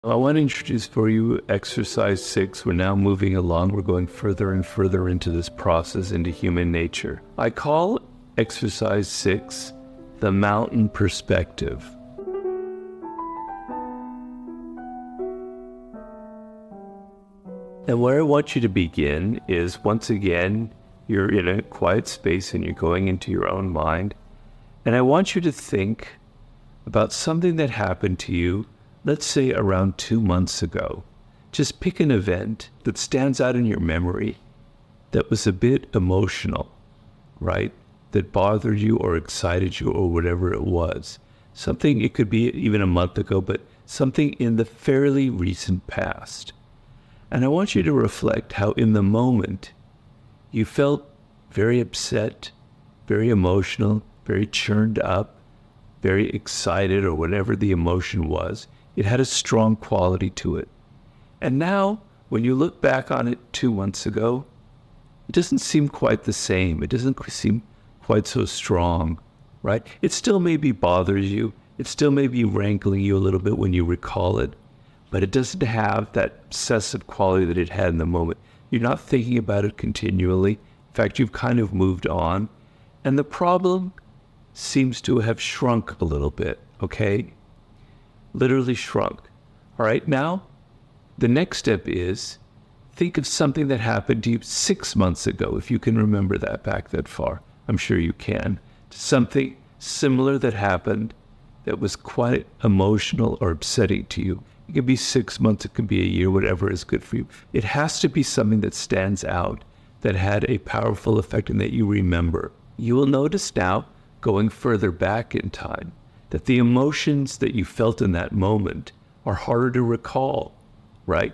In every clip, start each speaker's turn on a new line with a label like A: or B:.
A: I want to introduce for you exercise 6. We're now moving along. We're going further and further into this process, into human nature. I call exercise 6 the mountain perspective. And where I want you to begin is, once again, you're in a quiet space and you're going into your own mind. And I want you to think about something that happened to you, let's say around 2 months ago. Just pick an event that stands out in your memory that was a bit emotional, right? That bothered you or excited you or whatever it was. Something, it could be even a month ago, but something in the fairly recent past. And I want you to reflect how in the moment you felt very upset, very emotional, very churned up, very excited, or whatever the emotion was. It had a strong quality to it. And now, when you look back on it 2 months ago, it doesn't seem quite the same. It doesn't seem quite so strong, right? It still maybe bothers you. It still may be rankling you a little bit when you recall it, but it doesn't have that obsessive quality that it had in the moment. You're not thinking about it continually. In fact, you've kind of moved on. And the problem seems to have shrunk a little bit, okay? Literally shrunk. All right, now the next step is think of something that happened to you 6 months ago, if you can remember that back that far. I'm sure you can. Something similar that happened that was quite emotional or upsetting to you. It could be 6 months, it could be a year, whatever is good for you. It has to be something that stands out, that had a powerful effect and that you remember. You will notice now, going further back in time, that the emotions that you felt in that moment are harder to recall, right?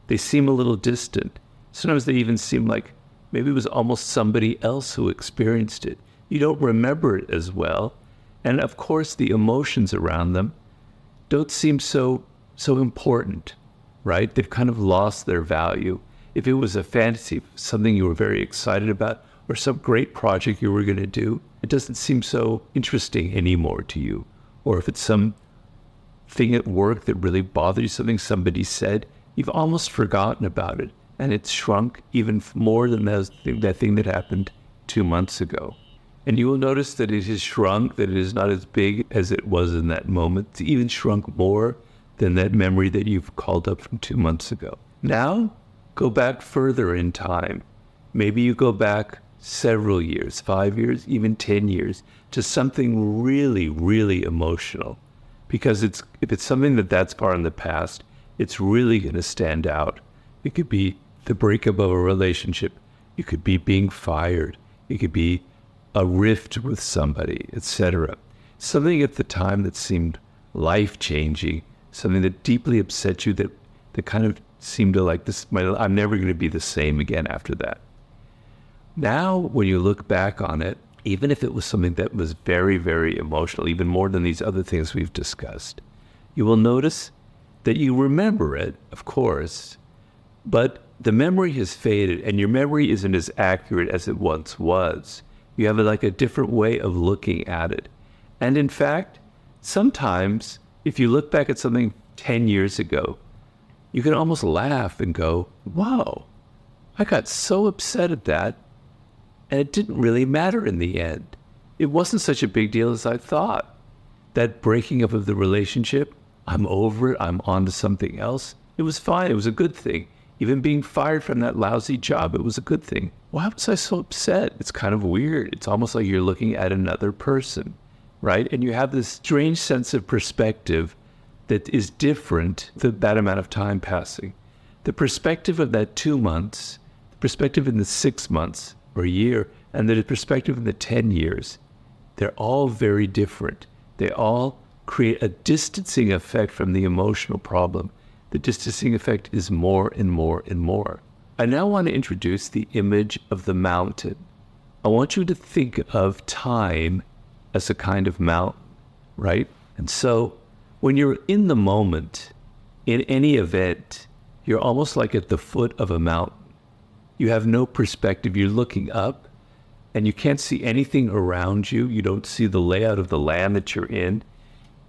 A: They seem a little distant. Sometimes they even seem like maybe it was almost somebody else who experienced it. You don't remember it as well. And of course, the emotions around them don't seem so important, right? They've kind of lost their value. If it was a fantasy, something you were very excited about, or some great project you were going to do, it doesn't seem so interesting anymore to you. Or if it's some thing at work that really bothers you, something somebody said, you've almost forgotten about it. And it's shrunk even more than that thing that happened 2 months ago. And you will notice that it has shrunk, that it is not as big as it was in that moment. It's even shrunk more than that memory that you've called up from 2 months ago. Now, go back further in time. Maybe you go back several years, 5 years, even 10 years, to something really, really emotional. Because if it's something that's far in the past, it's really going to stand out. It could be the breakup of a relationship. It could be being fired. It could be a rift with somebody, etc. Something at the time that seemed life-changing, something that deeply upset you, that kind of seemed to like, I'm never going to be the same again after that. Now, when you look back on it, even if it was something that was very, very emotional, even more than these other things we've discussed, you will notice that you remember it, of course, but the memory has faded and your memory isn't as accurate as it once was. You have like a different way of looking at it. And in fact, sometimes if you look back at something 10 years ago, you can almost laugh and go, wow, I got so upset at that. And it didn't really matter in the end. It wasn't such a big deal as I thought. That breaking up of the relationship, I'm over it, I'm on to something else. It was fine, it was a good thing. Even being fired from that lousy job, it was a good thing. Why was I so upset? It's kind of weird. It's almost like you're looking at another person, right? And you have this strange sense of perspective that is different than that amount of time passing. The perspective of that 2 months, the perspective in the 6 months, or a year, and the perspective in the 10 years, they're all very different. They all create a distancing effect from the emotional problem. The distancing effect is more and more and more. I now want to introduce the image of the mountain. I want you to think of time as a kind of mountain, right? And so when you're in the moment, in any event, you're almost like at the foot of a mountain. You have no perspective. You're looking up and you can't see anything around you. You don't see the layout of the land that you're in.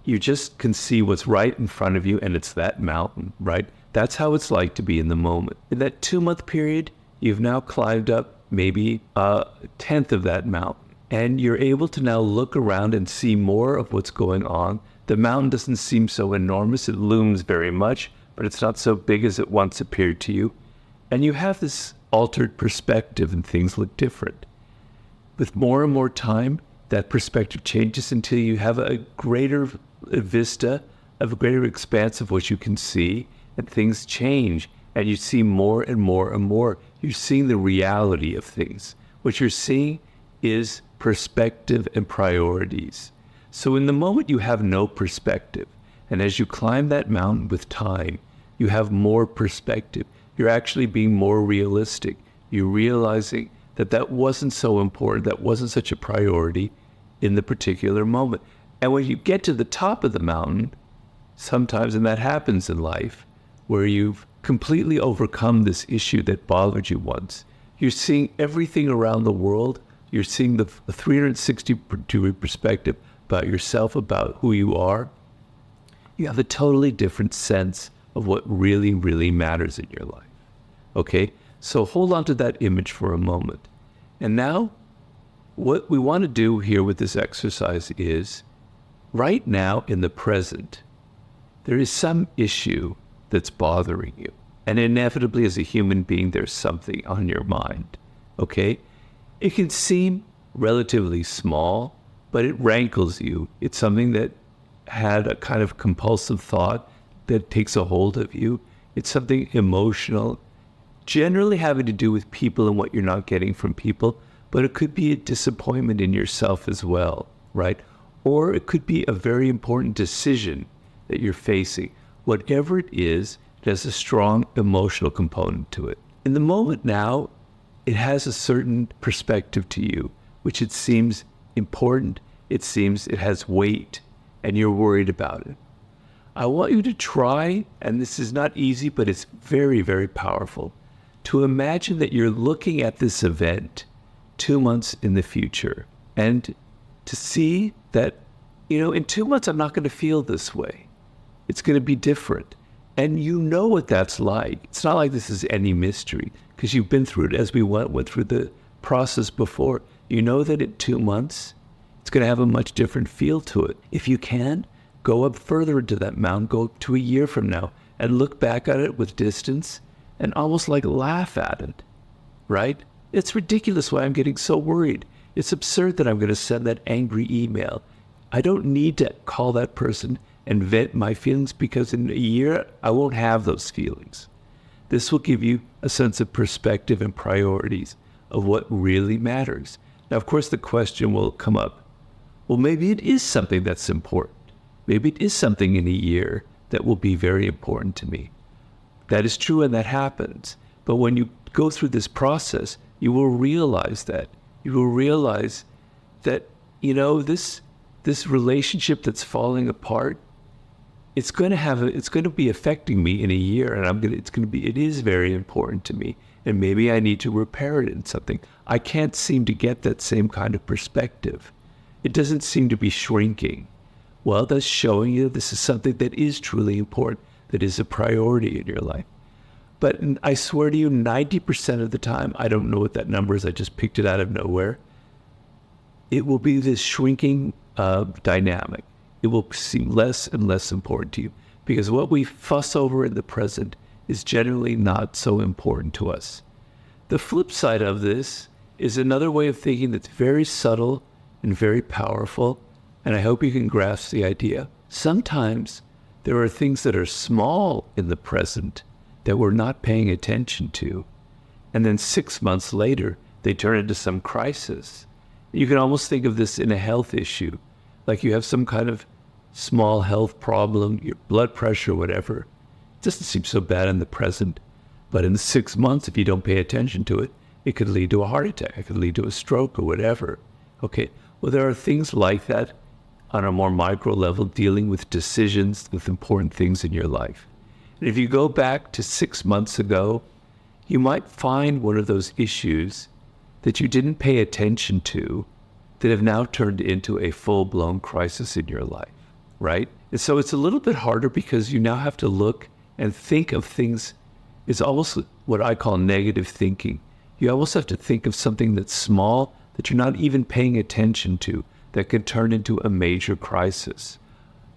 A: You just can see what's right in front of you, and it's that mountain, right? That's how it's like to be in the moment. In that 2-month period, you've now climbed up maybe a tenth of that mountain. And you're able to now look around and see more of what's going on. The mountain doesn't seem so enormous. It looms very much, but it's not so big as it once appeared to you. And you have this altered perspective and things look different. With more and more time, that perspective changes until you have a greater vista, of a greater expanse of what you can see, and things change, and you see more and more and more. You're seeing the reality of things. What you're seeing is perspective and priorities. So in the moment you have no perspective, and as you climb that mountain with time, you have more perspective. You're actually being more realistic. You're realizing that that wasn't so important, that wasn't such a priority in the particular moment. And when you get to the top of the mountain, sometimes, and that happens in life, where you've completely overcome this issue that bothered you once, you're seeing everything around the world. You're seeing the 360-degree perspective about yourself, about who you are. You have a totally different sense of what really, really matters in your life. Okay? So hold on to that image for a moment. And now, what we want to do here with this exercise is, right now in the present, there is some issue that's bothering you. And inevitably, as a human being, there's something on your mind. Okay? It can seem relatively small, but it rankles you. It's something that had a kind of compulsive thought that takes a hold of you. It's something emotional, generally having to do with people and what you're not getting from people, but it could be a disappointment in yourself as well, right? Or it could be a very important decision that you're facing. Whatever it is, it has a strong emotional component to it. In the moment now, it has a certain perspective to you, which it seems important, it seems it has weight, and you're worried about it. I want you to try, and this is not easy, but it's very, very powerful, to imagine that you're looking at this event 2 months in the future, and to see that, in 2 months, I'm not going to feel this way. It's going to be different. And you know what that's like. It's not like this is any mystery, because you've been through it as we went through the process before. You know that in 2 months, it's going to have a much different feel to it. If you can, go up further into that mountain, go to a year from now, and look back at it with distance and almost like laugh at it, right? It's ridiculous why I'm getting so worried. It's absurd that I'm going to send that angry email. I don't need to call that person and vent my feelings, because in a year, I won't have those feelings. This will give you a sense of perspective and priorities of what really matters. Now, of course, the question will come up, well, maybe it is something that's important. Maybe it is something in a year that will be very important to me. That is true, and that happens. But when you go through this process, you will realize that. You will realize that, this relationship that's falling apart, it's going to be affecting me in a year, and it is very important to me, and maybe I need to repair it in something. I can't seem to get that same kind of perspective. It doesn't seem to be shrinking. Well, that's showing you this is something that is truly important, that is a priority in your life. But I swear to you, 90% of the time, I don't know what that number is, I just picked it out of nowhere, it will be this shrinking dynamic. It will seem less and less important to you, because what we fuss over in the present is generally not so important to us. The flip side of this is another way of thinking that's very subtle and very powerful, and I hope you can grasp the idea. Sometimes there are things that are small in the present that we're not paying attention to, and then 6 months later, they turn into some crisis. You can almost think of this in a health issue, like you have some kind of small health problem, your blood pressure, whatever. It doesn't seem so bad in the present, but in 6 months, if you don't pay attention to it, it could lead to a heart attack, it could lead to a stroke or whatever. Okay, well, there are things like that on a more micro level, dealing with decisions, with important things in your life. And if you go back to 6 months ago, you might find one of those issues that you didn't pay attention to that have now turned into a full-blown crisis in your life, right? And so it's a little bit harder because you now have to look and think of things. It's almost what I call negative thinking. You almost have to think of something that's small that you're not even paying attention to that could turn into a major crisis.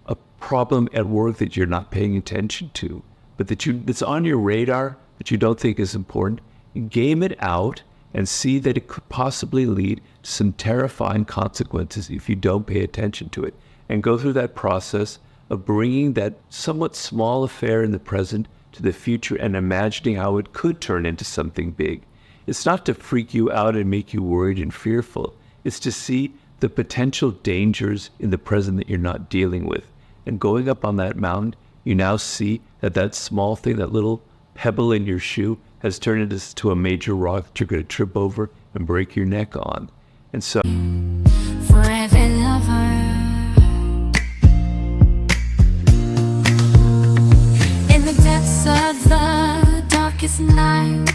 A: A problem at work that you're not paying attention to, but that's on your radar that you don't think is important. Game it out and see that it could possibly lead to some terrifying consequences if you don't pay attention to it. And go through that process of bringing that somewhat small affair in the present to the future and imagining how it could turn into something big. It's not to freak you out and make you worried and fearful. It's to see the potential dangers in the present that you're not dealing with. And going up on that mountain, you now see that small thing, that little pebble in your shoe, has turned into a major rock that you're going to trip over and break your neck on. And so,
B: forever lover, in the depths of the darkest night,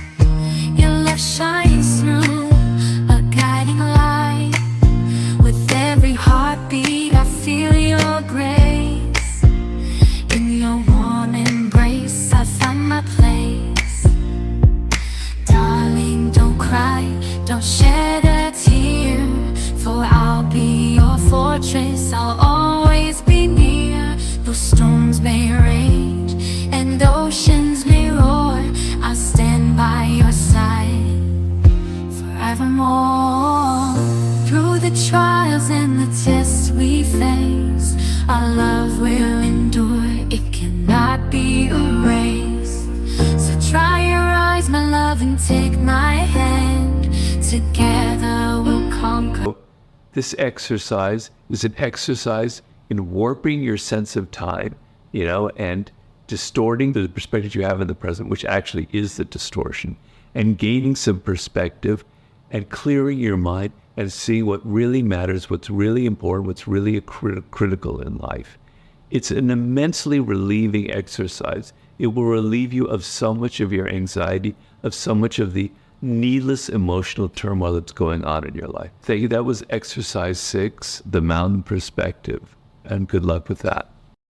B: your love shines through a guiding light. With every heartbeat I feel your grace. In your warm embrace I find my place. Darling, don't cry, don't shed a tear, for I'll be your fortress, I'll always be near. Though storms may rage and oceans may roar, I'll stand by your side forevermore. Through the trials and the tests we face, our love will endure, it cannot be erased. So dry your eyes, my love, and take my hand. Together we'll conquer.
A: this exercise is an exercise in warping your sense of time, and distorting the perspective you have in the present, which actually is the distortion, and gaining some perspective and clearing your mind and seeing what really matters, what's really important, what's really critical in life. It's an immensely relieving exercise. It will relieve you of so much of your anxiety, of so much of the needless emotional turmoil that's going on in your life. Thank you. That was exercise 6, the mountain perspective, and good luck with that.